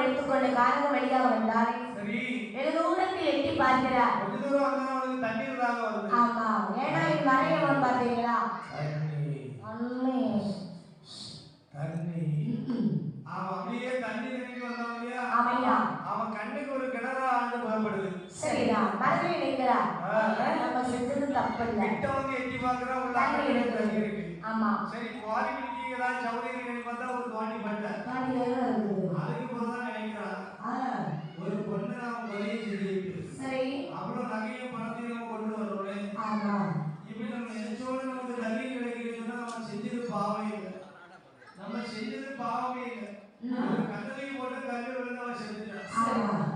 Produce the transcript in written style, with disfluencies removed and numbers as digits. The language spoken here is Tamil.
எடுத்துக்கொண்டு காரணம் வழியாக வந்தார். வெகு தூரத்தில் எட்டி பார்க்கிறார். ஆமா, ஏன்னா இது மறையவன் பார்த்தீங்களா? அவன் கண்ணுக்கு ஒரு கிணறா ஆண்டு புறப்படுது. சரிதான், மரத்தில் நிற்கிறார். நம்ம செஞ்சது தப்பு இல்லை. எட்டி பார்க்கிறா இருக்கு. ஆமா, சரி, குவாரி பிடிக்கிறதா சௌரியர்கள் பார்த்தா ஒரு குவாரி பட்ட அதுக்கு பிறகுதான் நினைக்கிறான் ஒரு பொண்ணு அவன் கொலையை செஞ்சுட்டு. சரி, அப்புறம் நகையும் பணத்தையும் கொண்டு வரணும். ஆமா, இப்படி நம்ம நினைச்சோடு நமக்கு தண்ணி கிடைக்கிறதுன்னா நம்ம செஞ்சது பாவமே இல்லை. நம்ம செஞ்சது பாவமே இல்லை. ஒரு கண்ணலையும் போட்டு கல்லு விழுந்து அவன் செஞ்சுட்டான்.